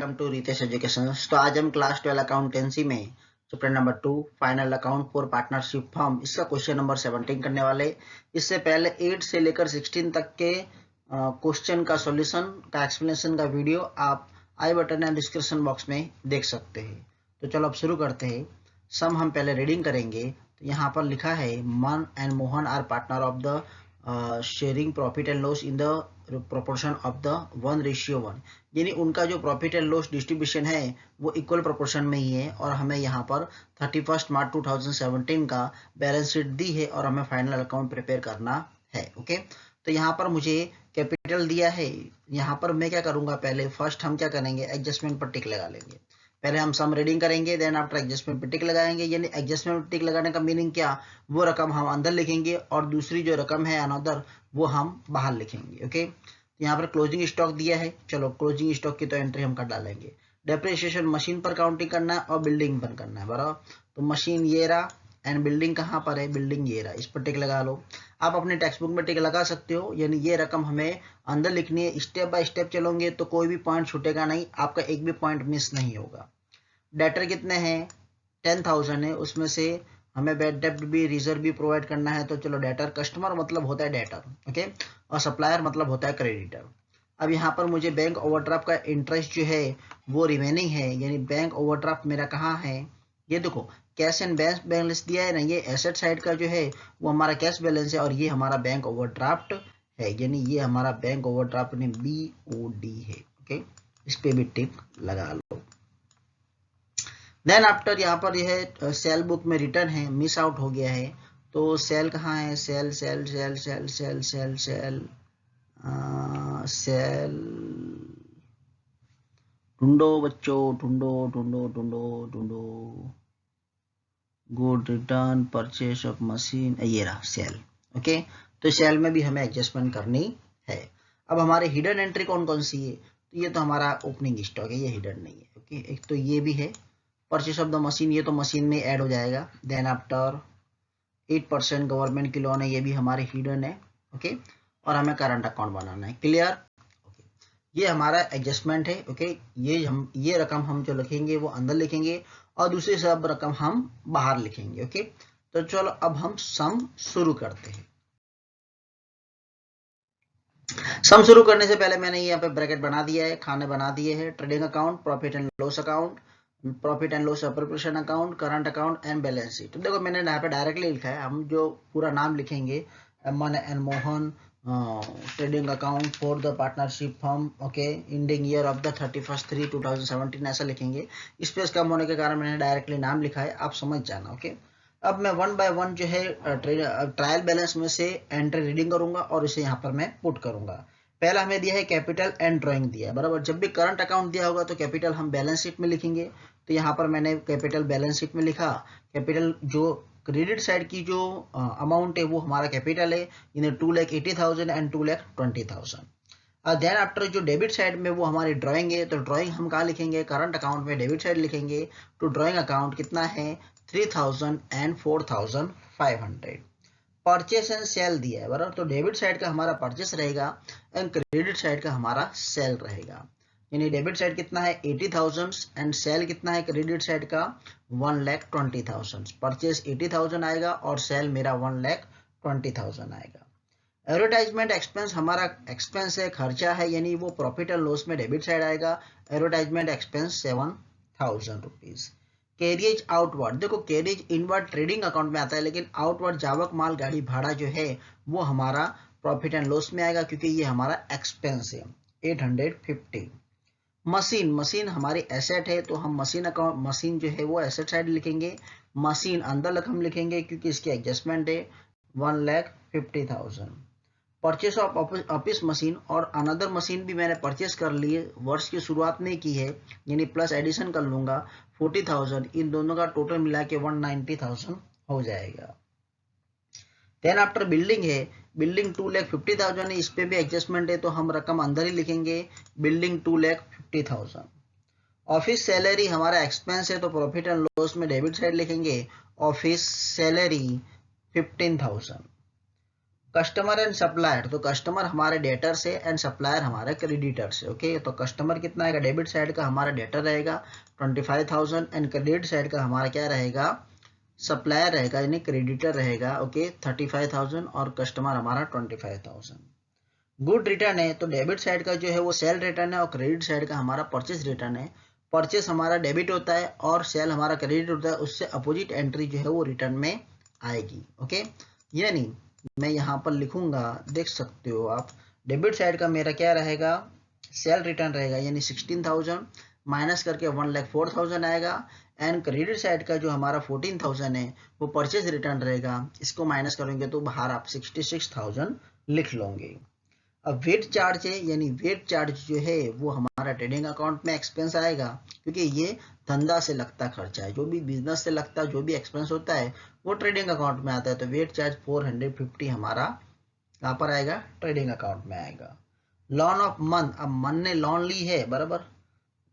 Welcome to Ritesh education. तो आज हम क्लास 12 अकाउंटेंसी में chapter number 2 final account for partnership firm इसका क्वेश्चन नंबर 17 करने वाले। इससे पहले 8 से लेकर 16 तक के क्वेश्चन का सॉल्यूशन का एक्सप्लेनेशन का वीडियो आप आई बटन या डिस्क्रिप्शन बॉक्स में देख सकते हैं। तो चलो अब शुरू करते हैं। सम हम पहले रीडिंग करेंगे। तो यहाँ पर लिखा है Man and Mohan are partner of the sharing profit and loss in the proportion of the 1:1, यानी उनका जो प्रॉफिट एंड लॉस डिस्ट्रीब्यूशन है वो इक्वल प्रोपोर्शन में ही है। और हमें यहाँ पर 31 मार्च 2017 का बैलेंस शीट दी है और हमें फाइनल अकाउंट प्रिपेयर करना है। ओके, तो यहाँ पर मुझे कैपिटल दिया है। यहाँ पर मैं क्या करूंगा, पहले फर्स्ट हम क्या करेंगे, एडजस्टमेंट पर टिक लगा लेंगे। पहले हम सम रीडिंग करेंगे, देन आफ्टर एडजस्टमेंट पे टिक लगाएंगे। यानी एडजस्टमेंट पे टिक लगाने का मीनिंग क्या, वो रकम हम अंदर लिखेंगे और दूसरी जो रकम है अनदर वो हम बाहर लिखेंगे। ओके, यहाँ पर क्लोजिंग स्टॉक दिया है, चलो क्लोजिंग स्टॉक की तो एंट्री हम कर डालेंगे। डेप्रिसिएशन मशीन पर काउंटिंग करना है और बिल्डिंग पर करना है बराबर। तो मशीन ये रहा एंड बिल्डिंग कहाँ पर है, बिल्डिंग ये रहा, इस पर टिक लगा लो। आप अपने टेक्स्ट बुक में टिक लगा सकते हो, यानी ये रकम हमें अंदर लिखनी है। स्टेप बाय स्टेप चलोगे तो कोई भी पॉइंट छूटेगा नहीं, आपका एक भी पॉइंट मिस नहीं होगा। डेटर कितने हैं, 10,000 है, उसमें से हमें बैड डेब्ट भी रिजर्व भी प्रोवाइड करना है। तो चलो डेटर, कस्टमर मतलब होता है डेटर, ओके, और सप्लायर मतलब होता है क्रेडिटर। अब यहाँ पर मुझे बैंक ओवरड्राफ्ट का इंटरेस्ट जो है वो रिमेनिंग है, यानी बैंक ओवरड्राफ्ट मेरा कहाँ है, ये देखो कैश एंड बैंक बैलेंस दिया है ना, ये एसेट साइड का जो है वो हमारा कैश बैलेंस है और ये हमारा बैंक ओवरड्राफ्ट है, यानी ये हमारा बैंक ओवरड्राफ्ट ने BOD है। ओके, इस पे भी टिक लगा लो। देन आफ्टर यहाँ पर यह सेल बुक में रिटर्न है, मिस आउट हो गया है। तो सेल कहाँ है, sale sale sale sale sale sale sale sale ढूंढो बच्चों, ढूंढो ढूंढो ढूंढो ढूंढो। Good return purchase of machine, ये रहा सेल। ओके, तो सेल में भी हमें एडजस्टमेंट करनी है। अब हमारे हिडन एंट्री कौन कौन सी है, तो ये तो हमारा ओपनिंग स्टॉक है, ये हिडन नहीं है। ओके, एक तो ये भी है परचेस ऑफ द मशीन, ये तो मशीन में ऐड हो जाएगा। देन आफ्टर 8% गवर्नमेंट की लोन है, ये भी हमारे हिडन है। ओके, और हमें करंट अकाउंट बनाना है। क्लियर, ये हमारा एडजस्टमेंट है। ओके, ये रकम हम जो लिखेंगे वो अंदर लिखेंगे और दूसरी सब रकम हम बाहर लिखेंगे। ओके, तो चलो अब हम सम शुरू करते हैं। सम शुरू करने से पहले मैंने यहाँ पे ब्रैकेट बना दिया है, खाने बना दिए हैं। Trading account, profit and loss account, profit and loss appropriation account, current account and balance sheet. तो देखो मैंने यहाँ पे डायरेक्टली लिखा है, हम जो पूरा नाम लिखेंगे मन and Mohan trading account for the partnership firm, okay, ending year of the 31/3/2017 ऐसा लिखेंगे। स्पेस कम होने के कारण मैंने डायरेक्टली नाम लिखा है, आप समझ जाना। ओके, अब मैं 1 बाय 1 जो है ट्रायल बैलेंस में से एंट्री रीडिंग करूंगा और इसे यहाँ पर मैं पुट करूंगा। पहला हमें दिया है कैपिटल एंड ड्राइंग दिया है बराबर। जब भी करंट अकाउंट दिया होगा तो कैपिटल हम बैलेंस शीट में लिखेंगे। तो यहाँ पर मैंने कैपिटल बैलेंस शीट में लिखा। कैपिटल जो क्रेडिट साइड की जो अमाउंट है वो हमारा कैपिटल है, यानी 2,80,000 एंड 2,20,000। देन आफ्टर जो डेबिट साइड में वो हमारी ड्राइंग है, तो ड्राइंग हम कहाँ लिखेंगे, करंट अकाउंट में डेबिट साइड लिखेंगे। तो ड्राइंग अकाउंट कितना है, 3,000 एंड 4,500। परचेस एंड सेल दिया है बराबर। तो डेबिट साइड का हमारा परचेस रहेगा एंड क्रेडिट साइड का हमारा सेल रहेगा। यानी डेबिट साइड कितना है 80,000 एंड सेल कितना है क्रेडिट साइड का 1,20,000। परचेस 80,000 आएगा और सेल मेरा 1,20,000 आएगा। एडवर्टाइजमेंट एक्सपेंस हमारा एक्सपेंस है, खर्चा है, यानी वो प्रॉफिट एंड लॉस में डेबिट साइड आएगा। Advertisement expense 7,000 rupees. Carriage outward, देखो कैरियज इनवर्ड ट्रेडिंग अकाउंट में आता है, लेकिन आउटवर्ड जावक माल गाड़ी भाड़ा जो है वो हमारा प्रॉफिट एंड लॉस में आएगा क्योंकि ये हमारा एक्सपेंस है 850। मशीन हमारी एसेट है, तो हम मशीन अकाउंट, मशीन जो है वो एसेट साइड लिखेंगे। मशीन अंदर हम लिखेंगे क्योंकि इसकी एडजस्टमेंट है 1,50,000। परचेस ऑफ ऑफिस मशीन और अनदर मशीन भी मैंने परचेस कर ली है, वर्ष की शुरुआत में की है, यानी प्लस एडिशन कर लूंगा 40,000। इन दोनों का टोटल मिला के 190,000 हो जाएगा। देन आफ्टर बिल्डिंग है, बिल्डिंग 2,50,000 है, इस पे भी एडजस्टमेंट है तो हम रकम अंदर ही लिखेंगे, बिल्डिंग 2,50,000। ऑफिस सैलरी हमारा एक्सपेंस है तो प्रॉफिट एंड लॉस में डेबिट साइड लिखेंगे, office salary 15,000। Customer and supplier, तो कस्टमर हमारे डेटर से एंड सप्लायर हमारे क्रेडिटर से। ओके, तो कस्टमर कितना आएगा, डेबिट साइड का हमारा डेटर रहेगा 25,000 एंड क्रेडिट साइड का हमारा क्या रहेगा, सप्लायर रहेगा यानी क्रेडिटर रहेगा। ओके, 35,000 और कस्टमर हमारा 25,000। गुड रिटर्न है तो डेबिट साइड का जो है वो सेल रिटर्न है और क्रेडिट साइड का हमारा परचेज रिटर्न है। परचेस हमारा डेबिट होता है और सेल हमारा क्रेडिट होता है, उससे अपोजिट एंट्री जो है वो रिटर्न में आएगी। ओके, यानी मैं यहाँ पर लिखूंगा, देख सकते हो आप, डेबिट साइड का मेरा क्या रहेगा, सेल रिटर्न रहेगा यानी 16,000 माइनस करके 1,04,000 आएगा एंड क्रेडिट साइड का जो हमारा 14,000 है वो परचेज रिटर्न रहेगा, इसको माइनस करेंगे तो बाहर आप 66,000 लिख लोगे। अब वेट चार्ज है यानी वेट चार्ज जो है वो हमारा ट्रेडिंग अकाउंट में एक्सपेंस आएगा, क्योंकि ये धंधा से लगता खर्चा है, जो भी बिजनेस से लगता जो भी एक्सपेंस होता है वो ट्रेडिंग अकाउंट में आता है। तो वेट चार्ज 450 हमारा कहाँ पर आएगा, ट्रेडिंग अकाउंट में आएगा। लोन ऑफ मन, अब मन ने लोन ली है, बराबर,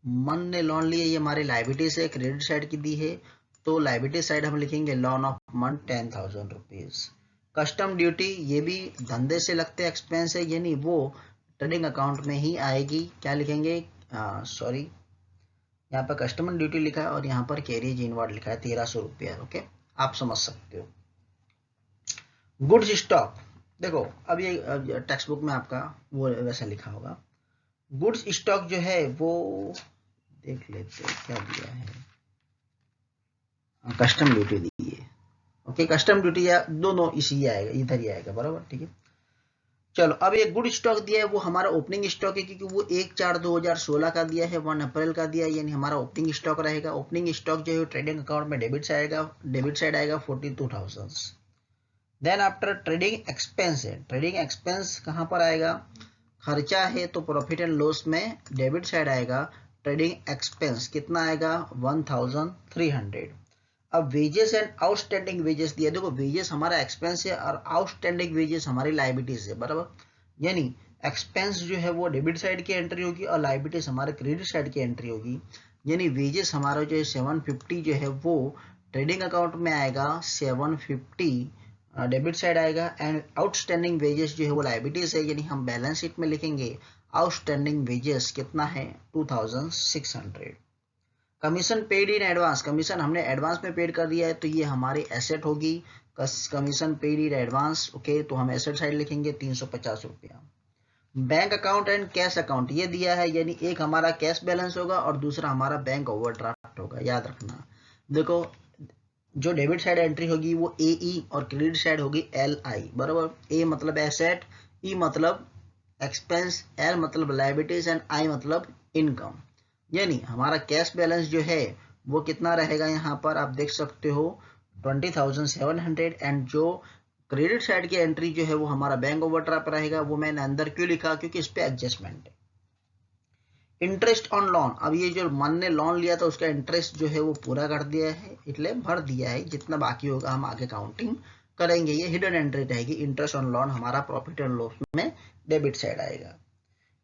मन ने लोन ली है, ये हमारी लाइबिलिटी से क्रेडिट साइड की दी है, तो लाइबिलिटी साइड हम लिखेंगे लोन ऑफ मन 10,000 रुपीज। कस्टम ड्यूटी, ये भी धंधे से लगते एक्सपेंस है यानी वो ट्रेडिंग अकाउंट में ही आएगी। क्या लिखेंगे, सॉरी, यहाँ पर कस्टमर ड्यूटी लिखा है और यहाँ पर कैरिज इनवर्ड लिखा है 1,300 रुपया। ओके, आप समझ सकते हो। गुड्स स्टॉक, देखो अब ये टेक्स्ट बुक में आपका वो वैसा लिखा होगा। गुड्स स्टॉक जो है वो देख लेते हैं क्या दिया है, कस्टम ड्यूटी दी है। ओके, कस्टम ड्यूटी या दोनों इसी आएगा, इधर ही आएगा, बराबर, ठीक है। चलो, अब ये गुड स्टॉक दिया है वो हमारा ओपनिंग स्टॉक है, क्योंकि वो 1/4/2016 का दिया है, 1 अप्रैल का दिया है, यानी हमारा ओपनिंग स्टॉक रहेगा। ओपनिंग स्टॉक जो है ट्रेडिंग अकाउंट में डेबिट साइड आएगा 42,000। देन आफ्टर ट्रेडिंग एक्सपेंस है, ट्रेडिंग एक्सपेंस कहाँ पर आएगा, खर्चा है तो प्रॉफिट एंड लॉस में डेबिट साइड आएगा। ट्रेडिंग एक्सपेंस कितना आएगा, 1,300। अब वेजेस एंड आउटस्टैंडिंग वेजेस दिया, देखो वेजेस हमारा एक्सपेंस है और आउटस्टैंडिंग वेजेस हमारी लाइबिलिटीज है, बराबर, यानी एक्सपेंस जो है वो डेबिट साइड की एंट्री होगी और लाइबिलिटीज हमारे क्रेडिट साइड की एंट्री होगी। यानी वेजेस हमारा जो है 750 जो है वो ट्रेडिंग अकाउंट में आएगा, 750 डेबिट साइड आएगा एंड आउटस्टैंडिंग वेजेस जो है वो लाइबिलिटीज है, यानी हम बैलेंस शीट में लिखेंगे आउटस्टैंडिंग वेजेस कितना है, 2,600। Commission paid in advance, commission हमने एडवांस में पेड कर दिया है तो ये हमारी एसेट होगी, commission paid in advance. Okay, तो हम एसेट साइड लिखेंगे 350 रुपया। Bank account and cash account ये दिया है, यानी एक हमारा कैश बैलेंस होगा और दूसरा हमारा बैंक ओवरड्राफ्ट होगा, याद रखना। देखो, जो डेबिट साइड एंट्री होगी वो AE और क्रेडिट साइड होगी LI, बराबर। A मतलब एसेट, E मतलब एक्सपेंस, L मतलब लायबिलिटीज एंड I मतलब इनकम। यानी हमारा कैश बैलेंस जो है वो कितना रहेगा, यहाँ पर आप देख सकते हो 20,700 एंड जो क्रेडिट साइड की एंट्री जो है वो हमारा बैंक ओवरड्राफ्ट रहेगा। वो मैंने अंदर क्यों लिखा, क्योंकि इस पे एडजस्टमेंट है। इंटरेस्ट ऑन लोन, अब ये जो मन ने लोन लिया था उसका इंटरेस्ट जो है वो पूरा कर दिया है, इसलिए भर दिया है, जितना बाकी होगा हम आगे काउंटिंग करेंगे। ये हिडन एंट्री रहेगी, इंटरेस्ट ऑन लोन हमारा प्रॉफिट एंड लॉस में डेबिट साइड आएगा।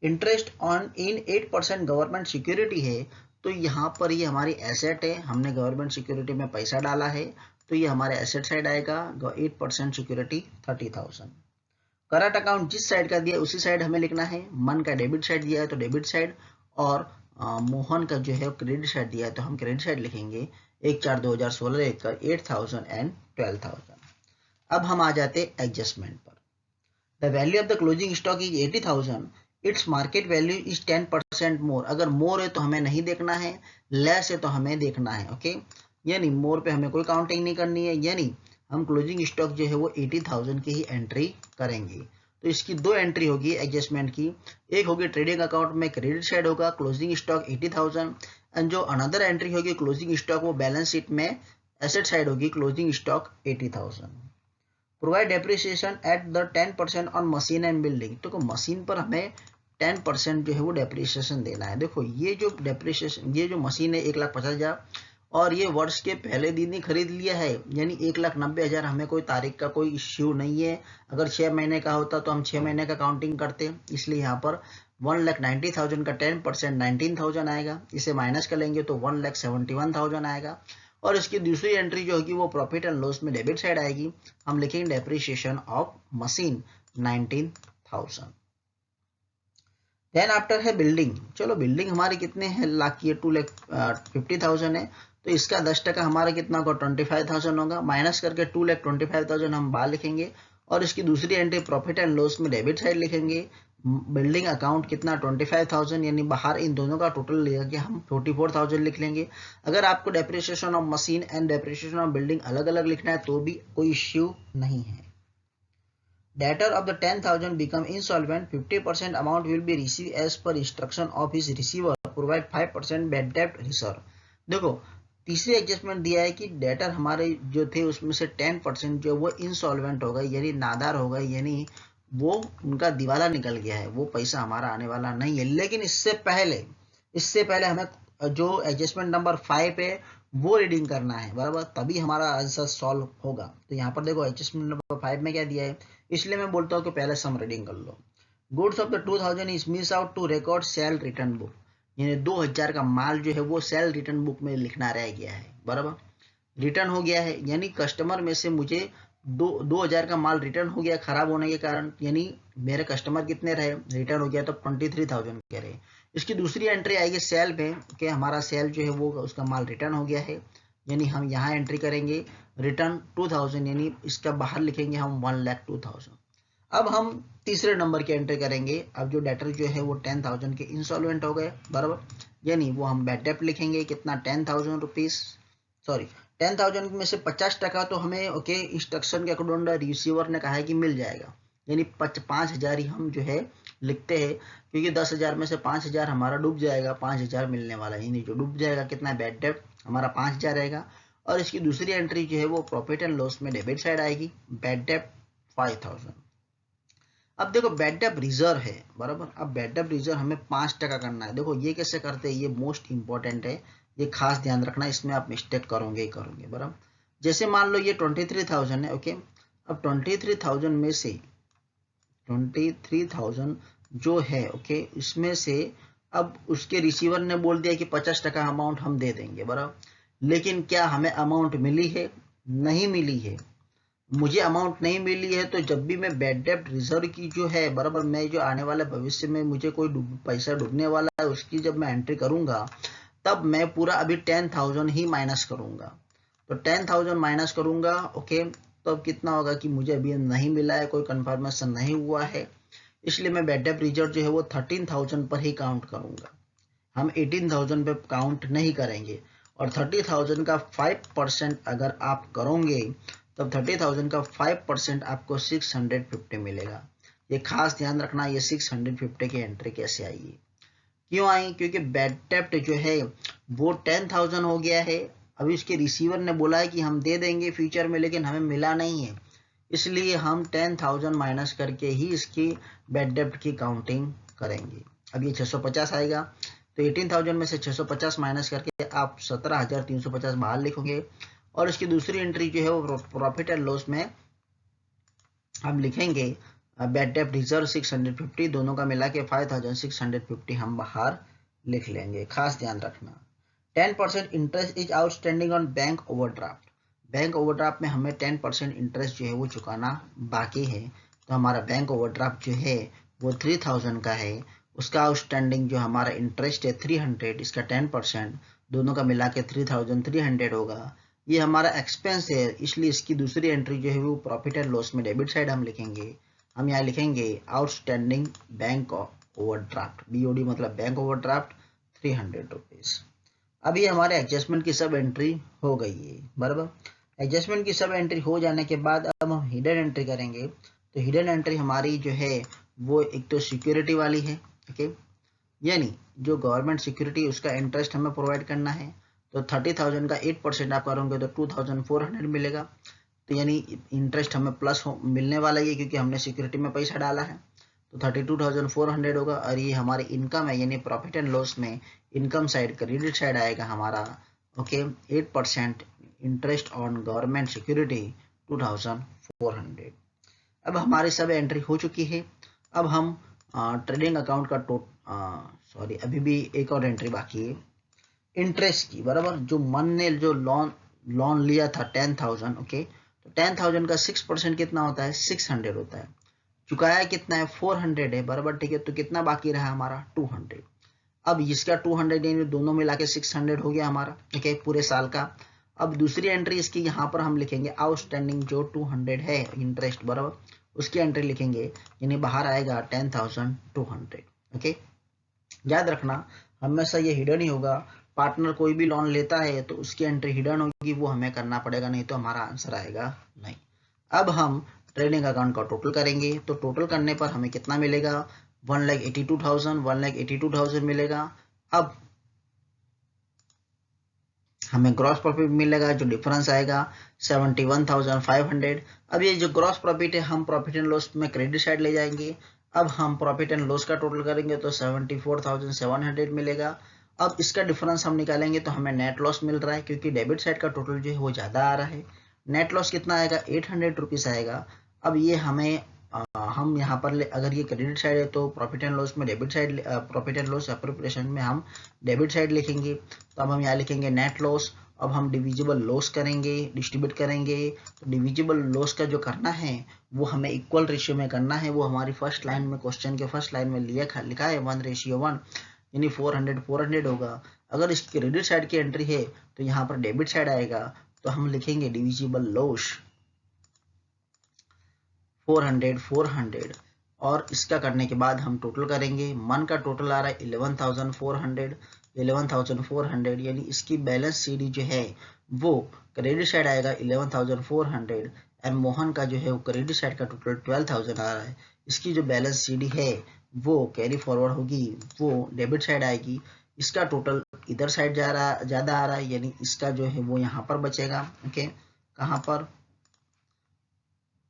Interest on in 8% government security है, तो यहाँ पर ये हमारी एसेट है, हमने गवर्नमेंट सिक्योरिटी में पैसा डाला है तो ये हमारे एसेट साइड आएगा, 8% सिक्योरिटी 30,000। करंट अकाउंट जिस साइड का दिया उसी साइड हमें लिखना है, मन का डेबिट साइड दिया है तो डेबिट साइड और मोहन का जो है क्रेडिट साइड दिया है तो हम क्रेडिट साइड लिखेंगे, 1/4/2016 लेकर 8,000 एंड 12,000। अब हम आ जाते हैं एडजस्टमेंट पर। The value of the closing stock is 80,000, its market value is 10% मोर। अगर मोर है तो हमें नहीं देखना है, लेस है तो हमें देखना है। ओके, यानी मोर पे हमें कोई काउंटिंग नहीं करनी है, यानी हम क्लोजिंग स्टॉक जो है वो 80,000 की ही एंट्री करेंगे। तो इसकी दो एंट्री होगी एडजस्टमेंट की, एक होगी ट्रेडिंग अकाउंट में क्रेडिट साइड होगा क्लोजिंग स्टॉक 80,000 एंड जो अनदर एंट्री होगी क्लोजिंग स्टॉक वो बैलेंस शीट में एसेट साइड होगी closing stock 80,000। Provide depreciation at the 10% on machine and building, तो मशीन पर हमें 10% जो है वो डेप्रिसिएशन देना है। देखो ये जो डेप्रिसिएशन, ये जो मशीन है 1,50,000 और ये वर्ष के पहले दिन ही खरीद लिया है, यानी 1,90,000। हमें कोई तारीख का कोई इश्यू नहीं है, अगर 6 महीने का होता तो हम 6 महीने का काउंटिंग करते, इसलिए यहाँ पर 1,90,000 का 10% 19,000 आएगा, इसे माइनस कर लेंगे तो 1,71,000 आएगा। और इसकी दूसरी एंट्री जो होगी वो प्रॉफिट एंड लॉस में डेबिट साइड आएगी। हम लिखेंगे depreciation of machine 19,000। Then after है बिल्डिंग। चलो बिल्डिंग हमारे कितने हैं, लाख की है, 2,50,000 है, तो इसका 10% हमारा कितना होगा, 25,000 होगा। माइनस करके 2,25,000 हम बाहर लिखेंगे और इसकी दूसरी एंट्री प्रॉफिट एंड लॉस में डेबिट साइड लिखेंगे। बिल्डिंग अकाउंट कितना 25,000, यानी बाहर इन दोनों का टोटल लेके हम 44,000 लिख लेंगे। अगर आपको depreciation of machine and depreciation of building अलग अलग लिखना है तो भी कोई इश्यू नहीं है। Debtor of the 10,000 become insolvent, 50% amount will be received as per instruction of his receiver, provide 5% bad debt reserve। देखो तीसरी एडजस्टमेंट दिया है कि डेटर हमारे जो थे उसमें से 10% जो वो इंसॉल्वेंट हो गए, यानी नादार हो गए, यानी वो उनका दिवाला निकल गया है, वो पैसा हमारा आने वाला नहीं है। लेकिन इससे पहले हमें जो एडजस्टमेंट नंबर 5 है वो रीडिंग करना है, बराबर, तभी हमारा आंसर सॉल्व होगा। तो यहाँ पर देखो एडजस्टमेंट नंबर 5 में क्या दिया है, इसलिए मैं बोलता हूँ कि पहले सम रीडिंग कर लो। Goods of the 2000 is miss out to record sale return book, यानी 2000 का माल जो है वो सेल रिटर्न बुक में लिखना रह गया है, बराबर, रिटर्न हो गया है, यानी कस्टमर में से मुझे 2000 का माल रिटर्न हो गया खराब होने के कारण, यानी मेरे कस्टमर कितने रहे, रिटर्न हो गया तो 23,000 के रहे। इसकी दूसरी एंट्री आएगी सेल में कि हमारा सेल जो है वो उसका माल रिटर्न हो गया है, यानी हम यहाँ एंट्री करेंगे रिटर्न 2000, यानी इसका बाहर लिखेंगे हम 1,02,000। अब हम तीसरे नंबर की एंट्री करेंगे। अब जो डेटर जो है वो 10,000 के इंसॉल्वेंट हो गए, बराबर, यानी वो हम बैड डेट लिखेंगे कितना, 10,000 रुपीज, सॉरी 10,000 में से 50% तो हमें ओके इंस्ट्रक्शन के अकॉर्डिंग रिसीवर ने कहा है कि मिल जाएगा, यानी 5,000 ही हम जो है लिखते हैं, क्योंकि 10,000 में से 5,000 हमारा डूब जाएगा, 5,000 मिलने वाला, यानी जो डूब जाएगा कितना, बैड डेट हमारा 5,000 रहेगा। और इसकी दूसरी एंट्री जो है वो प्रॉफिट एंड लॉस में डेबिट साइड आएगी, बैड डेट 5,000। अब देखो बैड डेट रिजर्व है, बराबर, अब बैड डेट रिजर्व हमें 5% करना है। देखो ये कैसे करते हैं, ये मोस्ट इंपॉर्टेंट है, ये खास ध्यान रखना, इसमें आप मिस्टेक करोगे ही करोगे, बराबर। जैसे मान लो ये 23,000 है, ओके, अब 23,000 में से 23,000 जो है, ओके, इसमें से अब उसके रिसीवर ने बोल दिया कि 50% अमाउंट हम दे देंगे, बराबर, लेकिन क्या हमें अमाउंट मिली है, नहीं मिली है। मुझे अमाउंट नहीं मिली है तो जब भी मैं बैड डेट रिजर्व की जो है, बराबर, मैं जो आने वाले भविष्य में मुझे कोई पैसा डूबने वाला है उसकी जब मैं एंट्री करूंगा तब मैं पूरा अभी 10,000 ही माइनस करूंगा। तो 10,000 माइनस करूंगा, ओके, तो अब कितना होगा कि मुझे अभी नहीं मिला है, कोई कंफर्मेशन नहीं हुआ है, इसलिए मैं बैड डेट रिजर्व जो है वो 13,000 पर ही काउंट करूंगा, हम 18,000 पे काउंट नहीं करेंगे। और 30,000 का 5% अगर आप करोगे तब 30,000 का 5% आपको 650 मिलेगा। ये खास ध्यान रखना, ये 650 की एंट्री कैसे आई है, क्यों आई, क्योंकि बैड डेट जो है वो 10,000 हो गया है, अभी उसके रिसीवर ने बोला है कि हम दे देंगे फ्यूचर में, लेकिन हमें मिला नहीं है, इसलिए हम 10,000 माइनस करके ही इसकी बैड डेट की काउंटिंग करेंगे। अब ये 650 आएगा, तो 18,000 में से 650 माइनस करके आप 17,350 बाहर लिखोगे। और इसकी दूसरी एंट्री जो है वो प्रॉफिट एंड लॉस में हम लिखेंगे बैड डेट रिजर्व 650, दोनों का मिला के 5,650 हम बाहर लिख लेंगे। खास ध्यान रखना 10% interest is outstanding on bank overdraft, bank overdraft में हमें 10% इंटरेस्ट जो है वो चुकाना बाकी है, तो हमारा बैंक ओवरड्राफ्ट जो है वो 3,000 का है, उसका आउटस्टैंडिंग जो हमारा इंटरेस्ट है 300, इसका 10% दोनों का मिला के 3,300 होगा। ये हमारा एक्सपेंस है, इसलिए इसकी दूसरी एंट्री जो है वो प्रॉफिट एंड लॉस में डेबिट साइड हम लिखेंगे। हम यहाँ लिखेंगे आउटस्टैंडिंग बैंक ओवरड्राफ्ट, बीओडी मतलब बैंक ओवरड्राफ्ट 300 रुपीज। अभी हमारे एडजस्टमेंट की सब एंट्री हो गई है, बराबर। एडजस्टमेंट की सब एंट्री हो जाने के बाद अब हम हिडन एंट्री करेंगे। तो हिडन एंट्री हमारी जो है वो एक तो सिक्योरिटी वाली है, ओके, यानी जो गवर्नमेंट सिक्योरिटी उसका इंटरेस्ट हमें प्रोवाइड करना है, तो 30,000 का 8% आप करोगे तो 2,400 मिलेगा, तो यानी इंटरेस्ट हमें प्लस मिलने वाला है क्योंकि हमने सिक्योरिटी में पैसा डाला है, तो 32,400 होगा। और ये हमारी इनकम है, यानी प्रॉफिट एंड लॉस में इनकम साइड क्रेडिट साइड आएगा हमारा, okay, 8% interest on government security 2,400। अब हमारी सब एंट्री हो चुकी है। अब हम ट्रेडिंग अकाउंट का अभी भी एक और एंट्री बाकी है इंटरेस्ट की, बराबर, जो मन ने जो लोन लोन लिया था 10,000, ओके, तो 10,000 का 6% कितना होता है, 600 होता है। चुकाया कितना है, 400 है, बराबर, ठीक है। तो कितना बाकी रहा हमारा, 200। अब इसका 200 यानी दोनों मिला के 600 हो गया हमारा, ठीक है, पूरे साल का। अब दूसरी एंट्री इसकी यहाँ पर हम लिखेंगे आउटस्टैंडिंग जो 200 है इंटरेस्ट, बराबर, उसकी एंट्री लिखेंगे, यानी बाहर आएगा 10,200, ओके। याद रखना हमेशा ये हिडन ही होगा। पार्टनर कोई भी लोन लेता है तो उसकी एंट्री हिडन होगी, वो हमें करना पड़ेगा, नहीं तो हमारा आंसर आएगा नहीं। अब हम ट्रेडिंग अकाउंट का टोटल करेंगे, तो टोटल करने पर हमें कितना मिलेगा, 1,82,000 मिलेगा। अब हमें ग्रॉस प्रॉफिट मिलेगा, जो डिफरेंस आएगा 71,500। अब ये जो ग्रॉस प्रॉफिट है हम प्रॉफिट एंड लॉस में क्रेडिट साइड ले जाएंगे। अब हम प्रॉफिट एंड लॉस का टोटल करेंगे तो 74,700 मिलेगा। अब इसका डिफरेंस हम निकालेंगे तो हमें नेट लॉस मिल रहा है, क्योंकि डेबिट साइड का टोटल जो है वो ज़्यादा आ रहा है। नेट लॉस कितना आएगा, 800 रुपीज़ आएगा। अब ये हमें हम यहाँ पर अगर ये क्रेडिट साइड है तो प्रॉफिट एंड लॉस में debit side, profit and loss appropriation में हम डेबिट साइड लिखेंगे। तो अब हम यहाँ लिखेंगे नेट लॉस। अब हम डिविजिबल लॉस करेंगे, डिस्ट्रीब्यूट करेंगे। तो डिविजिबल लॉस का जो करना है वो हमें इक्वल रेशियो में करना है। वो हमारी फर्स्ट लाइन में, क्वेश्चन के फर्स्ट लाइन में लिखा है 1:1, यानी 400 होगा। अगर इसकी क्रेडिट साइड की एंट्री है तो यहाँ पर डेबिट साइड आएगा, तो हम लिखेंगे डिविजिबल लॉस 400 और इसका करने के बाद हम टोटल करेंगे। मन का टोटल आ रहा है 11,400, यानी इसकी बैलेंस सीडी जो है वो क्रेडिट साइड आएगा 11,400 एंड मोहन का जो है वो क्रेडिट साइड का टोटल 12,000 आ रहा है। इसकी जो बैलेंस सीडी है वो कैरी फॉरवर्ड होगी, वो डेबिट साइड आएगी। इसका टोटल इधर साइड ज्यादा आ रहा है, यानी इसका जो है वो यहाँ पर बचेगा, ओके। कहाँ पर,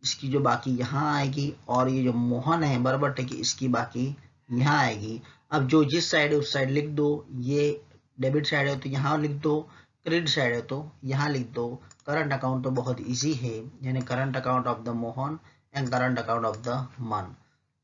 इसकी जो बाकी यहाँ आएगी, और ये जो मोहन है, बराबर, ठीक है, इसकी बाकी यहाँ आएगी। अब जो जिस साइड है उस साइड लिख दो। ये डेबिट साइड है तो यहाँ लिख दो, क्रेडिट साइड है तो यहाँ लिख दो। करंट अकाउंट तो बहुत इजी है, यानी current account of the Mohan and current account of the मन।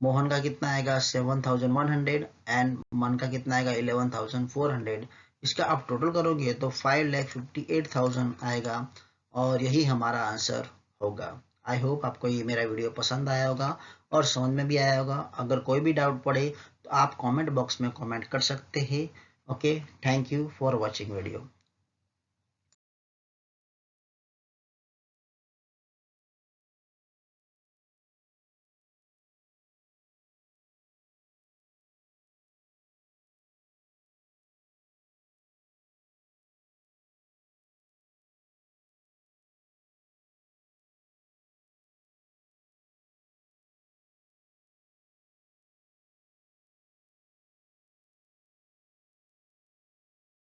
मोहन का कितना आएगा 7,100 एंड मन का कितना आएगा 11,400। इसका आप टोटल करोगे तो 5,58,000 आएगा, और यही हमारा आंसर होगा। आई होप आपको ये मेरा वीडियो पसंद आया होगा और समझ में भी आया होगा। अगर कोई भी डाउट पड़े तो आप कमेंट बॉक्स में कमेंट कर सकते हैं, okay. Thank you for watching video.